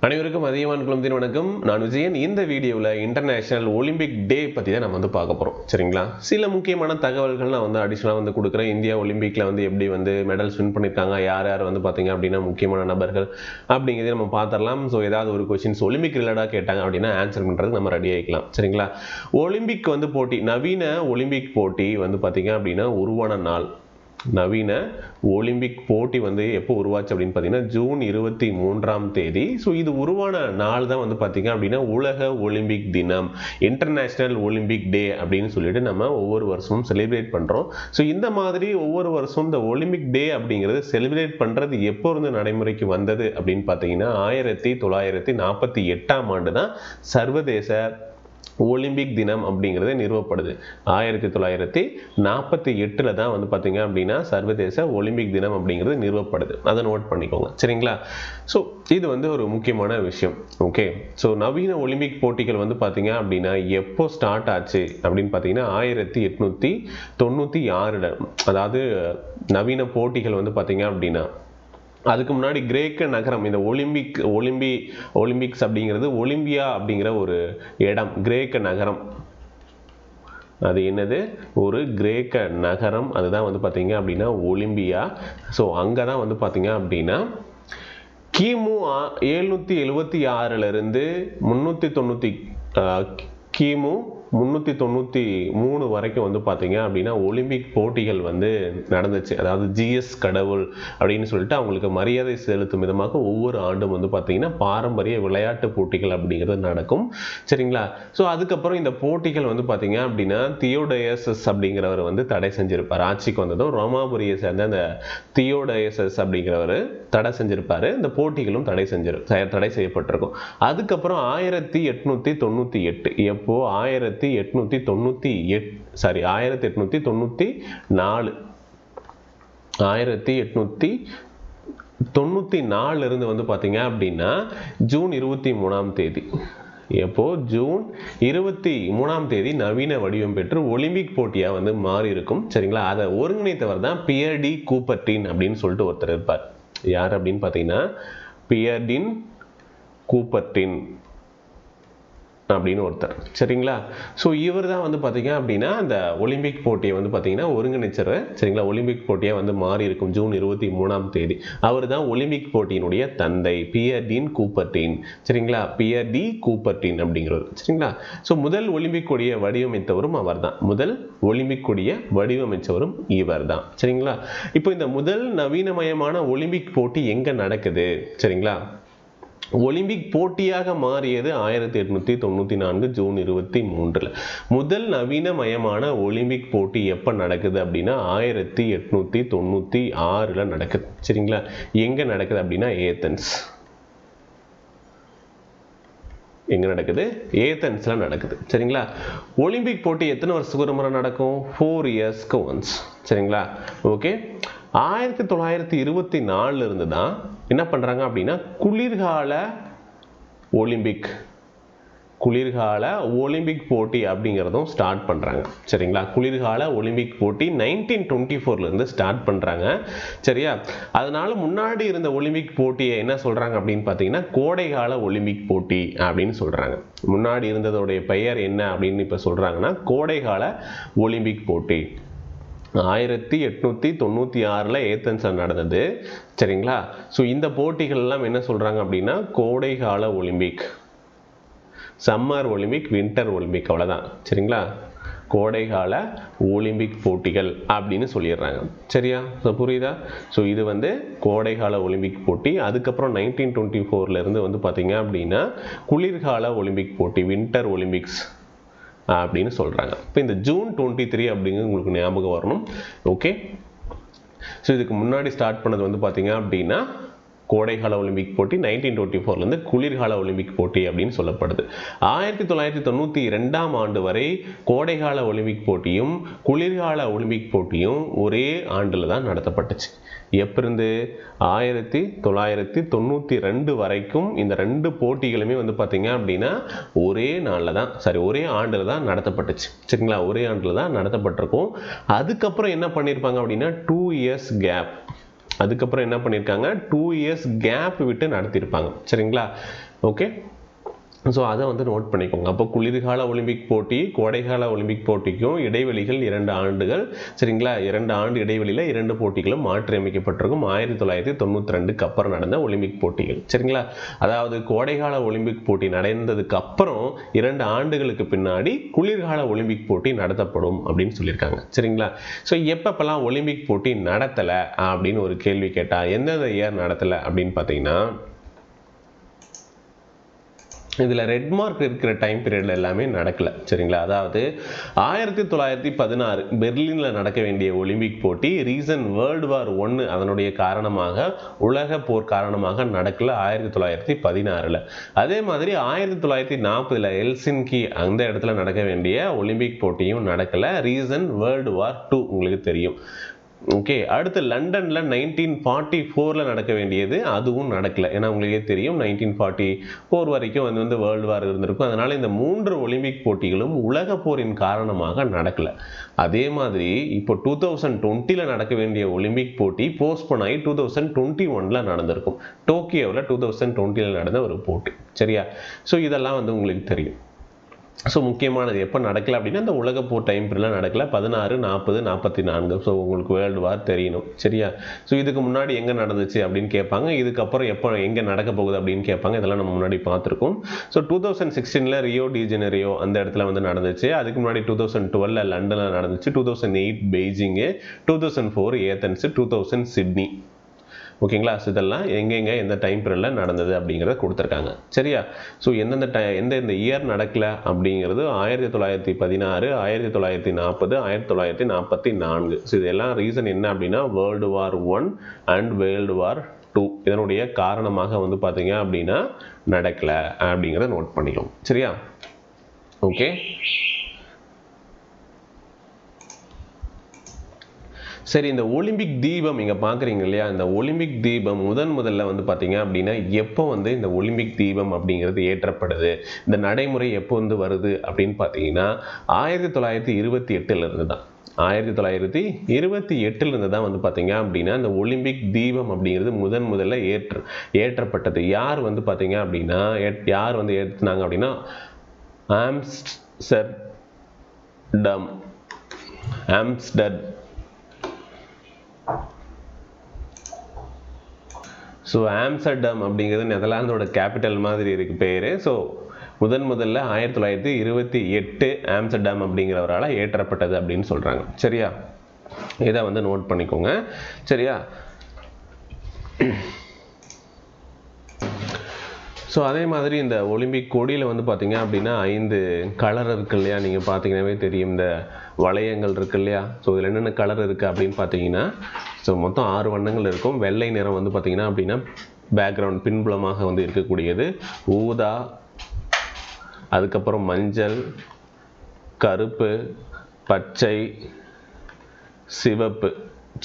அனைவருக்கும் அதியமான் குழுமத்தின் வணக்கம். நான் விஜயன். இந்த வீடியோவில் இன்டர்நேஷனல் ஒலிம்பிக் டே பற்றி தான் நம்ம பார்க்க போகிறோம். சரிங்களா? சில முக்கியமான தகவல்கள் நான் அடிஷனலாக கொடுக்குறேன். இந்தியா ஒலிம்பிக்கில் எப்படி மெடல்ஸ் வின் பண்ணியிருக்காங்க, யார் யார் பார்த்தீங்க அப்படின்னா முக்கியமான நபர்கள் அப்படிங்கிறதே நம்ம பார்த்துடலாம். ஸோ ஏதாவது ஒரு கொஸ்டின்ஸ் ஒலிம்பிக் ரிலேட்டாக கேட்டாங்க அப்படின்னா ஆன்சர் பண்ணுறதுக்கு நம்ம ரெடி ஆகிக்கலாம். சரிங்களா? ஒலிம்பிக் போட்டி, நவீன ஒலிம்பிக் போட்டி பார்த்தீங்க அப்படின்னா உருவான நாள், நவீன ஒலிம்பிக் போட்டி எப்போ உருவாச்சு அப்படின்னு பார்த்தீங்கன்னா ஜூன் 23ஆம் தேதி. ஸோ இது உருவான நாள் தான் பார்த்தீங்க அப்படின்னா உலக ஒலிம்பிக் தினம், இன்டர்நேஷனல் ஒலிம்பிக் டே அப்படின்னு சொல்லிட்டு நம்ம ஒவ்வொரு வருஷமும் செலிப்ரேட் பண்ணுறோம். ஸோ இந்த மாதிரி ஒவ்வொரு வருஷம் இந்த ஒலிம்பிக் டே அப்படிங்கிறது செலிப்ரேட் பண்ணுறது எப்போ இருந்து நடைமுறைக்கு வந்தது அப்படின்னு பார்த்தீங்கன்னா 1948ஆம் ஆண்டு தான் சர்வதேச ஒலிம்பிக் தினம் அப்படிங்கிறது நிறுவப்படுது. 1948 தான் பார்த்தீங்க அப்படின்னா சர்வதேச ஒலிம்பிக் தினம் அப்படிங்கிறது நிறுவப்படுது. அதை நோட் பண்ணிக்கோங்க. சரிங்களா? ஸோ இது ஒரு முக்கியமான விஷயம். ஓகே. ஸோ நவீன ஒலிம்பிக் போட்டிகள் பார்த்தீங்க அப்படின்னா எப்போ ஸ்டார்ட் ஆச்சு அப்படின்னு பார்த்தீங்கன்னா 1896, அதாவது நவீன போட்டிகள் பார்த்தீங்க அப்படின்னா அதுக்கு முன்னாடி கிரேக்க நகரம், இந்த ஒலிம்பிக்ஸ் அப்படிங்கிறது ஒலிம்பியா அப்படிங்கிற ஒரு இடம், கிரேக்க நகரம். அது என்னது? ஒரு கிரேக்க நகரம். அதுதான் பார்த்தீங்க அப்படின்னா ஒலிம்பியா. ஸோ அங்கே தான் பார்த்தீங்க அப்படின்னா கிமு 776 இருந்து 390 கிமு 393 வரைக்கும் பார்த்தீங்க அப்படின்னா ஒலிம்பிக் போட்டிகள் நடந்துச்சு. அதாவது ஜிஎஸ் கடவுள் அப்படின்னு சொல்லிட்டு அவங்களுக்கு மரியாதை செலுத்தும் விதமாக ஒவ்வொரு ஆண்டும் பார்த்தீங்கன்னா பாரம்பரிய விளையாட்டு போட்டிகள் அப்படிங்கிறது நடக்கும். சரிங்களா? ஸோ அதுக்கப்புறம் இந்த போட்டிகள் பார்த்தீங்க அப்படின்னா தியோடயசஸ் அப்படிங்கிறவர் தடை செஞ்சிருப்பார். ஆட்சிக்கு வந்ததும் ரோமாபுரியை சேர்ந்த அந்த தியோடயசஸ் அப்படிங்கிறவர் தடை செஞ்சிருப்பாரு. இந்த போட்டிகளும் தடை செய்யப்பட்டிருக்கும். அதுக்கப்புறம் 1898 எப்போ 1894 இருந்து பார்த்தீங்க அப்படின்னா ஜூன் 23ஆம் தேதி, எப்போ ஜூன் 23ஆம் தேதி நவீன வடிவம் பெற்று ஒலிம்பிக் போட்டியா மாறி இருக்கும். சரிங்களா? அதை ஒருங்கிணைத்தவர் தான் பியர் டி கூப்பர்டின் அப்படின்னு சொல்லிட்டு ஒருத்தர் இருப்பார். யார் அப்படின்னு பார்த்தீங்கன்னா பியர் டி கூப்பர்டின் அப்படின்னு ஒருத்தர். சரிங்களா? ஸோ இவர் தான் பார்த்தீங்க அப்படின்னா அந்த ஒலிம்பிக் போட்டியை பார்த்தீங்கன்னா ஒருங்கிணைச்சர். சரிங்களா? ஒலிம்பிக் போட்டியாக மாறி இருக்கும் ஜூன் 23ஆம் தேதி. அவர் தான் ஒலிம்பிக் போட்டியினுடைய தந்தை, பியர் டி கூப்பர்டின். சரிங்களா? பியர் டி கூப்பர்டின் அப்படிங்கிறவர். சரிங்களா? ஸோ முதல் ஒலிம்பிக் கொடியை வடிவமைத்தவரும் அவர் தான். முதல் ஒலிம்பிக் கொடியை வடிவமைச்சவரும் இவர் தான். சரிங்களா? இப்போ இந்த முதல் நவீனமயமான ஒலிம்பிக் போட்டி எங்க நடக்குது? சரிங்களா? ஒலிம்பிக் போட்டியாக மாறியது 1894 ஜூன் 23. முதல் நவீனமயமான ஒலிம்பிக் போட்டி எப்ப நடக்குது அப்படின்னா 1896 நடக்குது. சரிங்களா? எங்க நடக்குது அப்படின்னா ஏதென்ஸ். எங்க நடக்குது? ஏதென்ஸ்ல நடக்குது. சரிங்களா? ஒலிம்பிக் போட்டி எத்தனை வருஷத்துக்கு ஒரு முறை நடக்கும்? 4 இயர்ஸ்க்கு ஒன்ஸ். சரிங்களா? ஓகே. 1924 இருந்து தான் என்ன பண்றாங்க அப்படின்னா குளிர்கால ஒலிம்பிக் போட்டி அப்படிங்கிறதும் ஸ்டார்ட் பண்றாங்க. சரிங்களா? குளிர்கால ஒலிம்பிக் போட்டி 1924 இருந்து ஸ்டார்ட் பண்றாங்க. சரியா? அதனால முன்னாடி இருந்த ஒலிம்பிக் போட்டியை என்ன சொல்றாங்க அப்படின்னு பார்த்தீங்கன்னா கோடைகால ஒலிம்பிக் போட்டி அப்படின்னு சொல்றாங்க. முன்னாடி இருந்ததோடைய பெயர் என்ன அப்படின்னு இப்ப சொல்றாங்கன்னா கோடைகால ஒலிம்பிக் போட்டி. 1896 ஏதென்ஸ்ல நடந்தது. சரிங்களா? ஸோ இந்த போட்டிகள் எல்லாம் என்ன சொல்றாங்க அப்படின்னா கோடைகால Olympic, summer Olympic, winter Olympic, அவ்வளவுதான். சரிங்களா? கோடைகால ஒலிம்பிக் போட்டிகள் அப்படின்னு சொல்லிடுறாங்க. சரியா? புரியுதா? ஸோ இது கோடைகால ஒலிம்பிக் போட்டி. அதுக்கப்புறம் 1924 இருந்து பார்த்தீங்க அப்படின்னா குளிர்கால ஒலிம்பிக் போட்டி, வின்டர் ஒலிம்பிக்ஸ் அப்படின்னு சொல்றாங்க. இப்போ இந்த ஜூன் 23 அப்படிங்கிறது உங்களுக்கு ஞாபகம் வரணும். ஓகே. ஸோ இதுக்கு முன்னாடி ஸ்டார்ட் பண்ணது பார்த்தீங்க அப்படின்னா கோடைகால ஒலிம்பிக் போட்டி, 1924 இருந்து குளிர்கால ஒலிம்பிக் போட்டி அப்படின்னு சொல்லப்படுது. 1992ஆம் ஆண்டு வரை கோடைகால ஒலிம்பிக் போட்டியும் குளிர்கால ஒலிம்பிக் போட்டியும் ஒரே ஆண்டுல தான் நடத்தப்பட்டுச்சு. எப்பிருந்து 1992 வரைக்கும் இந்த ரெண்டு போட்டிகளுமே பார்த்தீங்க அப்படின்னா ஒரே ஆண்டுல தான் நடத்தப்பட்டுச்சு. சரிங்களா? ஒரே ஆண்டுல தான் நடத்தப்பட்டிருக்கும். அதுக்கப்புறம் என்ன பண்ணியிருப்பாங்க அப்படின்னா 2 இயர்ஸ் கேப், அதுக்கப்புறம் என்ன பண்ணியிருக்காங்க 2 இயர்ஸ் கேப் விட்டு நடத்தியிருப்பாங்க. சரிங்களா? ஓகே, ஸோ அதை வந்து நோட் பண்ணிக்கோங்க. அப்போ குளிர்கால ஒலிம்பிக் போட்டி கோடைகால ஒலிம்பிக் போட்டிக்கும் இடைவெளிகள் 2 ஆண்டுகள். சரிங்களா? 2 ஆண்டு இடைவெளியில் 2 போட்டிகளும் மாற்றி அமைக்கப்பட்டிருக்கும் 1992க்கு அப்புறம் நடந்த ஒலிம்பிக் போட்டிகள். சரிங்களா? அதாவது கோடைகால ஒலிம்பிக் போட்டி நடந்ததுக்கு அப்புறம் 2 ஆண்டுகளுக்கு பின்னாடி குளிர்கால ஒலிம்பிக் போட்டி நடத்தப்படும் அப்படின்னு சொல்லியிருக்காங்க. சரிங்களா? ஸோ எப்பப்பெல்லாம் ஒலிம்பிக் போட்டி நடத்தலை அப்படின்னு ஒரு கேள்வி கேட்டால் எந்தெந்த இயர் நடத்தலை அப்படின்னு பார்த்தீங்கன்னா, இதில் ரெட் மார்க் இருக்கிற டைம் பீரியடில் எல்லாமே நடக்கலை. சரிங்களா? அதாவது 1916 பெர்லினில் நடக்க வேண்டிய ஒலிம்பிக் போட்டி ரீசன் வேர்ல்டு வார் 1 அதனுடைய காரணமாக உலக போர் காரணமாக நடக்கல 1916. அதே மாதிரி 1940 ஹெல்சின்கி அந்த இடத்துல நடக்க வேண்டிய ஒலிம்பிக் போட்டியும் நடக்கலை, ரீசன் வேர்ல்டு வார் 2 உங்களுக்கு தெரியும். ஓகே, அடுத்து லண்டனில் 1944 நடக்க வேண்டியது அதுவும் நடக்கலை. ஏன்னா உங்களுக்கே தெரியும் 1944 வரைக்கும் வந்து வேர்ல்டு வார் இருந்திருக்கும். அதனால இந்த 3 ஒலிம்பிக் போட்டிகளும் உலக போரின் காரணமாக நடக்கலை. அதே மாதிரி இப்போ 2020 நடக்க வேண்டிய ஒலிம்பிக் போட்டி போஸ்ட்போன் ஆகி 2021 நடந்திருக்கும். டோக்கியோவில் 2020 நடந்த ஒரு போட்டி. சரியா? ஸோ இதெல்லாம் வந்து உங்களுக்கு தெரியும். ஸோ முக்கியமானது எப்போ நடக்கலை அப்படின்னா இந்த உலகப்போர் டைம் பீரியட்லாம் நடக்கலை 16, 40, 44. ஸோ உங்களுக்கு வேர்ல்டு வார் தெரியணும். சரியா? ஸோ இதுக்கு முன்னாடி எங்கே நடந்துச்சு அப்படின்னு கேட்பாங்க, இதுக்கப்புறம் எப்போ எங்கே நடக்க போகுது அப்படின்னு கேட்பாங்க. இதெல்லாம் நம்ம முன்னாடி பார்த்துருக்கோம். ஸோ 2016 ரியோ டி ஜெனரியோ அந்த இடத்துல வந்து நடந்துச்சு. அதுக்கு முன்னாடி 2012 லண்டனில் நடந்துச்சு, 2008 பெய்ஜிங்கு, 2004 ஏத்தன்ஸ், 2000 சிட்னி. ஓகேங்களா? ஸோ இதெல்லாம் எங்கெங்கே எந்த டைம் பீரியடில் நடந்தது அப்படிங்கிறத கொடுத்துருக்காங்க. சரியா? ஸோ எந்தெந்த இயர் நடக்கலை அப்படிங்கிறது 1916, 1940, 1944. ஸோ இதெல்லாம் ரீசன் என்ன அப்படின்னா world war 1 and world war 2 இதனுடைய காரணமாக வந்து பார்த்தீங்க அப்படின்னா நடக்கலை அப்படிங்கிறத நோட் பண்ணிக்கலாம். சரியா? ஓகே, சரி. இந்த ஒலிம்பிக் தீபம் இங்கே பார்க்குறீங்க இல்லையா? இந்த ஒலிம்பிக் தீபம் முதல்ல வந்து பார்த்தீங்க அப்படின்னா எப்போ வந்து இந்த ஒலிம்பிக் தீபம் அப்படிங்கிறது ஏற்றப்படுது, இந்த நடைமுறை எப்போ வந்து வருது அப்படின்னு பார்த்தீங்கன்னா 1928 தான். 1928 தான் வந்து பார்த்தீங்க அப்படின்னா இந்த ஒலிம்பிக் தீபம் அப்படிங்கிறது முதல்ல ஏற்றப்பட்டது. யார் வந்து பார்த்தீங்க அப்படின்னா யார் வந்து ஏற்றினாங்க அப்படின்னா ஆம்ஸ்டர்டம். ஸோ ஆம்ஸ்டர்டம் அப்படிங்கிறது நெதர்லாந்தோட கேபிட்டல் மாதிரி இருக்கு பேர். ஸோ முதல்ல 1928 ஆம்ஸ்டர்டம் அப்படிங்கிறவரால் ஏற்றப்பட்டது அப்படின்னு சொல்கிறாங்க. சரியா? இதை வந்து நோட் பண்ணிக்கோங்க. சரியா? ஸோ அதே மாதிரி இந்த ஒலிம்பிக் கொடியில் வந்து பார்த்தீங்க அப்படின்னா 5 கலர் இருக்கு இல்லையா? நீங்கள் பார்த்தீங்கன்னாவே தெரியும், இந்த வளையங்கள் இருக்கு இல்லையா? ஸோ இதில் என்னென்ன கலர் இருக்குது அப்படின்னு பார்த்தீங்கன்னா ஸோ மொத்தம் 6 வண்ணங்கள் இருக்கும். வெள்ளை நிறம் வந்து பார்த்தீங்கன்னா அப்படின்னா பேக்ரவுண்ட் பின்புலமாக வந்து இருக்கக்கூடியது, ஊதா, அதுக்கப்புறம் மஞ்சள், கருப்பு, பச்சை, சிவப்பு.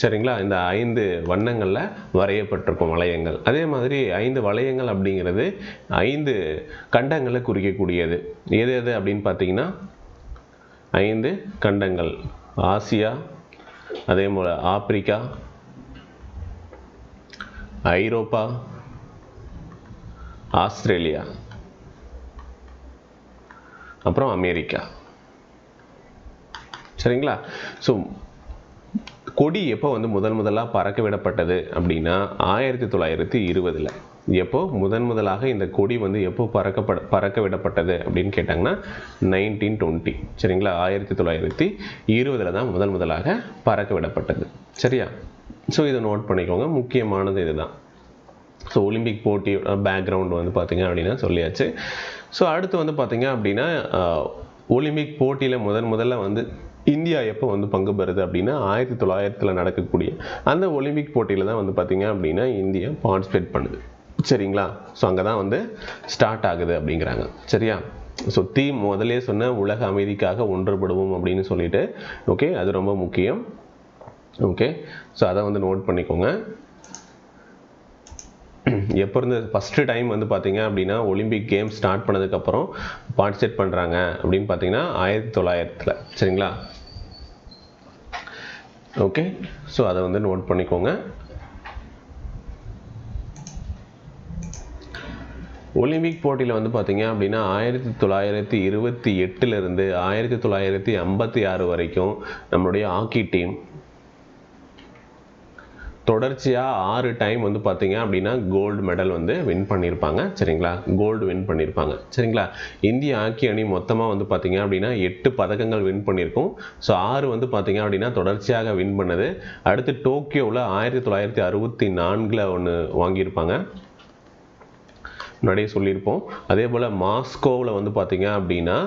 சரிங்களா? இந்த 5 வண்ணங்களில் வரையப்பட்டிருக்கும் வளையங்கள். அதே மாதிரி 5 வளையங்கள் அப்படிங்கிறது 5 கண்டங்களை குறிக்கக்கூடியது. எது அப்படின்னு பார்த்தீங்கன்னா 5 கண்டங்கள்: ஆசியா, அதே போல் ஆப்பிரிக்கா, ஐரோப்பா, ஆஸ்திரேலியா, அப்புறம் அமெரிக்கா. சரிங்களா? ஸோ கொடி எப்போ வந்து முதலாக பறக்க விடப்பட்டது அப்படின்னா 1920. எப்போ முதலாக இந்த கொடி வந்து எப்போ பறக்க விடப்பட்டது அப்படின்னு கேட்டாங்கன்னா 1920. சரிங்களா? 1920 தான் முதலாக பறக்க விடப்பட்டது. சரியா? ஸோ இதை நோட் பண்ணிக்கோங்க, முக்கியமானது இதுதான். ஸோ ஒலிம்பிக் போட்டி பேக்ரவுண்ட் வந்து பார்த்தீங்க அப்படின்னா சொல்லியாச்சு. ஸோ அடுத்து வந்து பார்த்தீங்க அப்படின்னா ஒலிம்பிக் போட்டியில் முதல்ல வந்து இந்தியா எப்போ வந்து பங்கு பெறுது அப்படின்னா 1900 நடக்கக்கூடிய அந்த ஒலிம்பிக் போட்டியில் தான் வந்து பார்த்தீங்க அப்படின்னா இந்தியா பார்ட்டிசிபேட் பண்ணுது. சரிங்களா? ஸோ அங்கே தான் வந்து ஸ்டார்ட் ஆகுது அப்படிங்கிறாங்க. சரியா? ஸோ தீம் முதலே சொன்ன உலக அமைதிக்காக ஒன்றுபடுவோம் அப்படின்னு சொல்லிட்டு, ஓகே, அது ரொம்ப முக்கியம். ஓகே, ஸோ அதை வந்து நோட் பண்ணிக்கோங்க. எப்போ இருந்து ஃபஸ்ட்டு டைம் வந்து பார்த்தீங்க அப்படின்னா ஒலிம்பிக் கேம்ஸ் ஸ்டார்ட் பண்ணதுக்கப்புறம் பார்ட்டிசிபேட் பண்ணுறாங்க அப்படின்னு பார்த்தீங்கன்னா 1900. சரிங்களா? ஓகே, ஸோ அதை வந்து நோட் பண்ணிக்கோங்க. ஒலிம்பிக் போட்டியில் வந்து பார்த்தீங்க அப்படின்னா 1928 இருந்து 1956 வரைக்கும் நம்மளுடைய ஹாக்கி டீம் தொடர்ச்சியாக 6 டைம் வந்து பார்த்தீங்க அப்படின்னா கோல்டு மெடல் வந்து வின் பண்ணியிருப்பாங்க. சரிங்களா, கோல்டு வின் பண்ணியிருப்பாங்க. சரிங்களா, இந்திய ஹாக்கி அணி மொத்தமாக வந்து பார்த்தீங்க அப்படின்னா 8 பதக்கங்கள் வின் பண்ணியிருக்கும். ஸோ 6 வந்து பார்த்தீங்க அப்படின்னா தொடர்ச்சியாக வின் பண்ணது. அடுத்து டோக்கியோவில் 1964 ஒன்று வாங்கியிருப்பாங்க, முன்னாடியே சொல்லியிருப்போம். அதே போல் மாஸ்கோவில் வந்து பார்த்தீங்க அப்படின்னா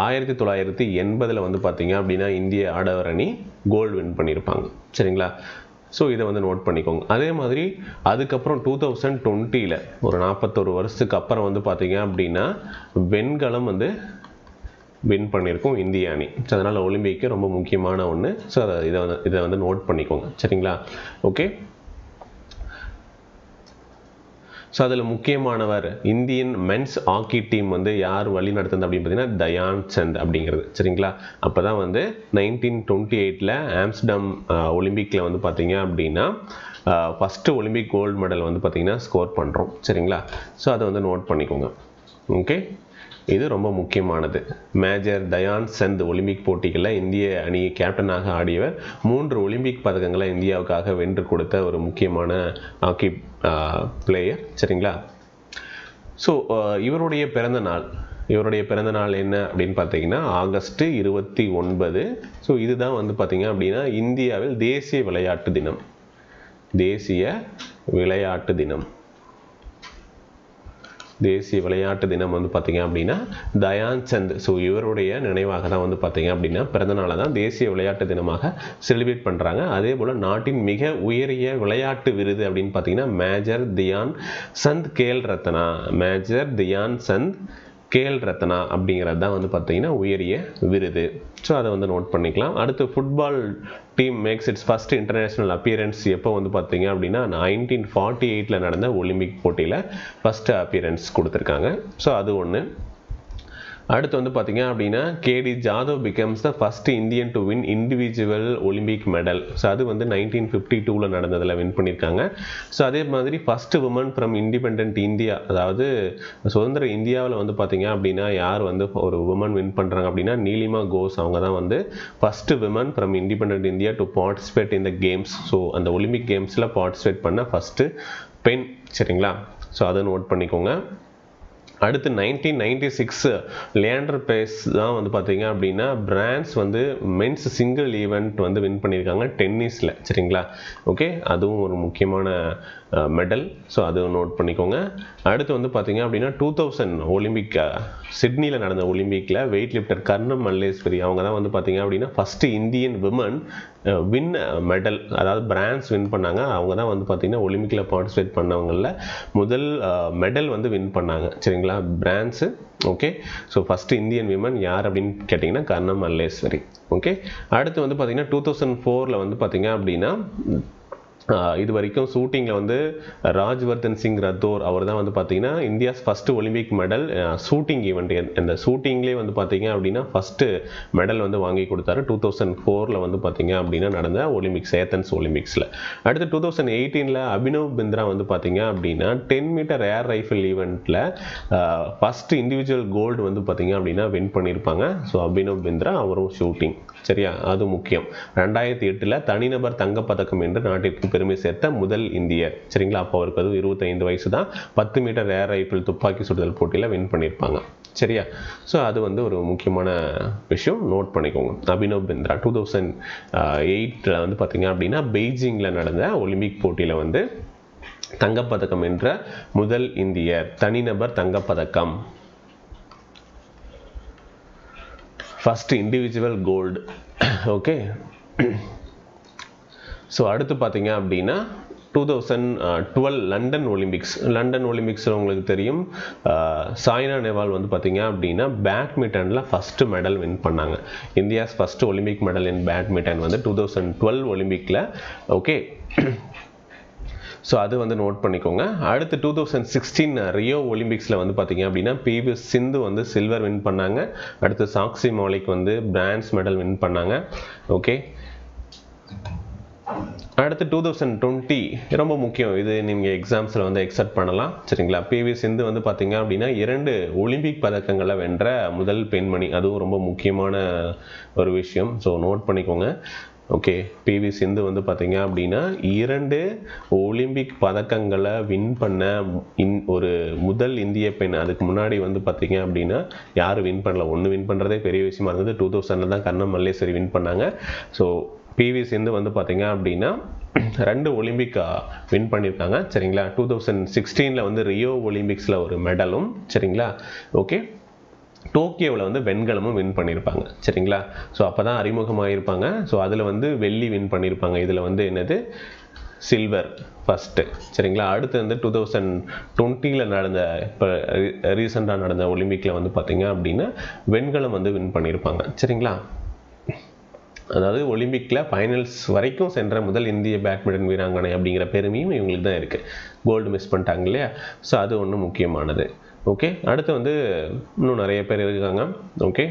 1980 வந்து பார்த்தீங்க அப்படின்னா இந்திய ஆடவர் அணி கோல்டு வின் பண்ணியிருப்பாங்க. சரிங்களா, ஸோ இதை வந்து நோட் பண்ணிக்கோங்க. அதே மாதிரி அதுக்கப்புறம் 2020 ஒரு 41 வருஷத்துக்கு அப்புறம் வந்து பார்த்தீங்க அப்படின்னா வெண்கலம் வந்து வின் பண்ணியிருக்கோம் இந்திய அணி. ஸோ அதனால் ஒலிம்பிக்கு ரொம்ப முக்கியமான ஒன்று. ஸோ இதை வந்து நோட் பண்ணிக்கோங்க. சரிங்களா, ஓகே. ஸோ அதில் முக்கியமானவர் இந்தியன் மென்ஸ் ஹாக்கி டீம் வந்து யார் வழி நடத்துது அப்படின்னு பார்த்தீங்கன்னா தயான் சந்த் அப்படிங்கிறது. சரிங்களா, அப்போ தான் வந்து 1928 ஆம்ஸ்டர்டாம் ஒலிம்பிக்கில் வந்து பார்த்தீங்க அப்படின்னா ஃபஸ்ட்டு ஒலிம்பிக் கோல்டு மெடல் வந்து பார்த்தீங்கன்னா ஸ்கோர் பண்ணுறோம். சரிங்களா, ஸோ அதை வந்து நோட் பண்ணிக்கோங்க. ஓகே, இது ரொம்ப முக்கியமானது. மேஜர் தயான் சந்த் ஒலிம்பிக் போட்டிகளில் இந்திய அணி கேப்டனாக ஆடியவர். 3 ஒலிம்பிக் பதக்கங்களை இந்தியாவுக்காக வென்று கொடுத்த ஒரு முக்கியமான ஹாக்கி பிளேயர். சரிங்களா, ஸோ இவருடைய பிறந்த நாள் என்ன அப்படின்னு பார்த்தீங்கன்னா ஆகஸ்ட் 29. ஸோ இதுதான் வந்து பார்த்தீங்க அப்படின்னா இந்தியாவில் தேசிய விளையாட்டு தினம். தேசிய விளையாட்டு தினம் வந்து பார்த்தீங்க அப்படின்னா தயான் சந்த். ஸோ இவருடைய நினைவாக தான் வந்து பார்த்தீங்க அப்படின்னா பிறந்தநாளை தான் தேசிய விளையாட்டு தினமாக செலிப்ரேட் பண்ணுறாங்க. அதே போல் நாட்டின் மிக உயரிய விளையாட்டு விருது அப்படின்னு பார்த்தீங்கன்னா மேஜர் தியான் சந்த் கேல் ரத்னா அப்படிங்கிறது தான் வந்து பார்த்தீங்கன்னா உயரிய விருது. ஸோ அதை வந்து நோட் பண்ணிக்கலாம். அடுத்து football team makes its first international appearance எப்போ வந்து பார்த்தீங்க அப்படின்னா 1948 நடந்த ஒலிம்பிக் போட்டியில் ஃபஸ்ட்டு அப்பியரன்ஸ் கொடுத்துருக்காங்க. ஸோ அது ஒன்று. அடுத்து வந்து பார்த்தீங்க அப்படின்னா K D Jadhav becomes the first Indian to win individual Olympic medal. So அது வந்து 1952 நடந்ததில் வின் பண்ணியிருக்காங்க. ஸோ அதே மாதிரி first woman from independent India, அதாவது சுதந்திர இந்தியாவில் வந்து பார்த்தீங்க அப்படின்னா யார் வந்து ஒரு உமன் வின் பண்ணுறாங்க அப்படின்னா நீலிமா கோஸ். அவங்க தான் வந்து first woman from independent India to participate in the games. So அந்த ஒலிம்பிக் கேம்ஸில் பார்ட்டிசிபேட் பண்ண ஃபஸ்ட்டு பெண். சரிங்களா, ஸோ அதை நோட் பண்ணிக்கோங்க. அடுத்து 1996 லியாண்டர் பேஸ் தான் வந்து பார்த்தீங்க அப்படின்னா பிரான்ஸ் வந்து மென்ஸ் சிங்கிள் ஈவெண்ட் வந்து வின் பண்ணியிருக்காங்க டென்னிஸில். சரிங்களா, ஓகே, அதுவும் ஒரு முக்கியமான மெடல். ஸோ அதுவும் நோட் பண்ணிக்கோங்க. அடுத்து வந்து பார்த்தீங்க அப்படின்னா 2000 ஒலிம்பிக் சிட்னியில் நடந்த ஒலிம்பிக்கில் வெயிட் லிஃப்டர் கர்ணம் மல்லேஸ்வரி அவங்க தான் வந்து பார்த்தீங்க அப்படின்னா first Indian women win medal, அதாவது பிரான்ஸ் வின் பண்ணாங்க. அவங்க தான் வந்து பார்த்தீங்கன்னா ஒலிம்பிக்கில் பார்ட்டிசிபேட் பண்ணவங்களில் முதல் மெடல் வந்து வின் பண்ணாங்க. சரிங்களா, France. Okay, so first Indian women யார் அப்படின்னு கேட்டிங்கன்னா கர்ணம் மல்லேஸ்வரி. ஓகே, அடுத்து வந்து பார்த்தீங்கன்னா 2004 வந்து பார்த்தீங்க அப்படின்னா இது வரைக்கும் ஷூட்டிங்கில் வந்து ராஜ்வர்தன் சிங் ரத்தோர் அவர் தான் வந்து பார்த்தீங்கன்னா India's first Olympic medal shooting event. இந்த ஷூட்டிங்லேயே வந்து பார்த்தீங்க அப்படின்னா ஃபஸ்ட்டு மெடல் வந்து வாங்கி கொடுத்தாரு 2004 வந்து பார்த்தீங்க அப்படின்னா நடந்த ஒலிம்பிக்ஸ், ஏத்தன்ஸ் ஒலிம்பிக்ஸில். அடுத்து 2018 அபினவ் பிந்த்ரா வந்து பார்த்தீங்க அப்படின்னா 10 மீட்டர் ஏர் ரைஃபிள் ஈவெண்ட்டில் ஃபஸ்ட்டு இண்டிவிஜுவல் கோல்டு வந்து பார்த்தீங்க அப்படின்னா வின் பண்ணியிருப்பாங்க. ஸோ அபினவ் பிந்த்ரா அவரும் ஷூட்டிங். சரியா, அது முக்கியம். 2008 தனிநபர் தங்கப்பதக்கம் என்று நாட்டிற்கு பெருமை சேர்த்த முதல் இந்தியர். சரிங்களா, அப்போ அவருக்கு அது 25 வயசு தான். 10 மீட்டர் ஏர் ரைஃபிள் துப்பாக்கி சுடுதல் போட்டியில் வின் பண்ணியிருப்பாங்க. சரியா, ஸோ அது வந்து ஒரு முக்கியமான விஷயம், நோட் பண்ணிக்கோங்க. அபினவ் பிந்த்ரா 2008 வந்து பார்த்தீங்க அப்படின்னா பெய்ஜிங்கில் நடந்த ஒலிம்பிக் போட்டியில் வந்து தங்கப்பதக்கம் என்ற முதல் இந்தியர், தனிநபர் தங்கப்பதக்கம், first individual gold. Okay, so அடுத்து பார்த்தீங்க அப்படின்னா 2012 லண்டன் ஒலிம்பிக்ஸில் உங்களுக்கு தெரியும் சாய்னா நேவால் வந்து பார்த்தீங்க அப்படின்னா பேட்மிண்டனில் ஃபஸ்ட்டு மெடல் வின் பண்ணாங்க. India's first Olympic medal in badminton வந்து 2012 ஒலிம்பிக்கில். ஓகே, ஸோ அது வந்து நோட் பண்ணிக்கோங்க. அடுத்து 2016 ரியோ ஒலிம்பிக்ஸில் வந்து பார்த்தீங்க அப்படின்னா பிவி சிந்து வந்து சில்வர் வின் பண்ணாங்க. அடுத்து சாக்ஷி மாலிக் வந்து பிரான்ஸ் மெடல் வின் பண்ணாங்க. ஓகே, அடுத்து 2020 ரொம்ப முக்கியம். இது நீங்கள் எக்ஸாம்ஸில் வந்து எக்ஸெப்ட் பண்ணலாம். சரிங்களா? பிவி சிந்து வந்து பார்த்தீங்க அப்படின்னா 2 ஒலிம்பிக் பதக்கங்களை வென்ற முதல் பெண்மணி. அதுவும் ரொம்ப முக்கியமான ஒரு விஷயம். ஸோ நோட் பண்ணிக்கோங்க. ஓகே, பிவி சிந்து வந்து பார்த்தீங்க அப்படின்னா 2 ஒலிம்பிக் பதக்கங்களை வின் பண்ண ஒரு முதல் இந்திய பெண். அதுக்கு முன்னாடி வந்து பார்த்தீங்க அப்படின்னா யாரும் வின் பண்ணல. 1 வின் பண்ணுறதே பெரிய விஷயமா இருந்தது. 2000 தான் கர்ணம் மல்லேஸ்வரி வின் பண்ணாங்க. ஸோ பிவி சிந்து வந்து பார்த்தீங்க அப்படின்னா 2 ஒலிம்பிக் வின் பண்ணியிருக்காங்க. சரிங்களா? 2016 வந்து ரியோ ஒலிம்பிக்ஸில் ஒரு மெடலும், சரிங்களா? ஓகே, டோக்கியோவில் வந்து வெண்கலமும் வின் பண்ணியிருப்பாங்க. சரிங்களா? ஸோ அப்போ தான் அறிமுகமாகிருப்பாங்க. ஸோ அதில் வந்து வெள்ளி வின் பண்ணியிருப்பாங்க. இதில் வந்து என்னது, சில்வர் ஃபஸ்ட்டு. சரிங்களா? அடுத்து வந்து 2020 நடந்த, இப்போ ரீசெண்டாக நடந்த ஒலிம்பிக்கில் வந்து பார்த்தீங்க அப்படின்னா வெண்கலம் வந்து வின் பண்ணியிருப்பாங்க. சரிங்களா? அதாவது ஒலிம்பிக்கில் ஃபைனல்ஸ் வரைக்கும் சென்ற முதல் இந்திய பேட்மிண்டன் வீராங்கனை அப்படிங்கிற பெருமையும் இவங்களுக்கு தான் இருக்குது. கோல்டு மிஸ் பண்ணிட்டாங்க இல்லையா? ஸோ அது ஒன்று முக்கியமானது. ஓகே, அடுத்து வந்து இன்னும் நிறைய பேர் இருக்காங்க. ஓகே,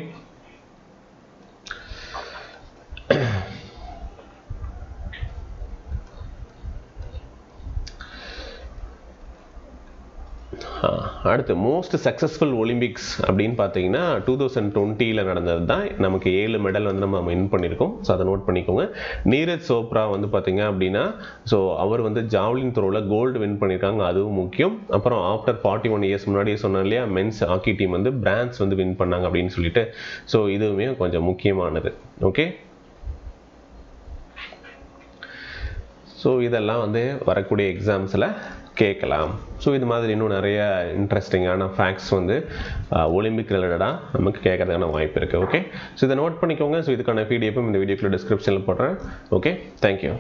அடுத்து மோஸ்ட் சக்ஸஸ்ஃபுல் ஒலிம்பிக்ஸ் அப்படின்னு பார்த்தீங்கன்னா 2020 நடந்தது தான். நமக்கு 7 மெடல் வந்து நம்ம வின் பண்ணியிருக்கோம். ஸோ அதை நோட் பண்ணிக்கோங்க. நீரஜ் சோப்ரா வந்து பார்த்தீங்க அப்படின்னா ஸோ அவர் வந்து ஜாவ்லின் த்ரோவில் கோல்டு வின் பண்ணியிருக்காங்க. அதுவும் முக்கியம். அப்புறம் ஆஃப்டர் 41 இயர்ஸ் முன்னாடியே சொன்னேன் இல்லையா, மென்ஸ் ஹாக்கி டீம் வந்து பிரான்ஸ் வந்து வின் பண்ணாங்க அப்படின்னு சொல்லிட்டு. ஸோ இதுவுமே கொஞ்சம் முக்கியமானது. ஓகே, ஸோ இதெல்லாம் வந்து வரக்கூடிய எக்ஸாம்ஸில் கேட்கலாம். ஸோ இது மாதிரி இன்னும் நிறைய இன்ட்ரெஸ்டிங்கான ஃபேக்ட்ஸ் வந்து ஒலிம்பிக் ரிலேட்டடாக நமக்கு கேட்கறதுக்கான வாய்ப்பு இருக்குது. ஓகே, ஸோ இதை நோட் பண்ணிக்கோங்க. ஸோ இதுக்கான பிடிஎஃப்பும் இந்த வீடியோக்குள்ள டிஸ்கிரிப்ஷனில் போடுறேன். Okay, thank you.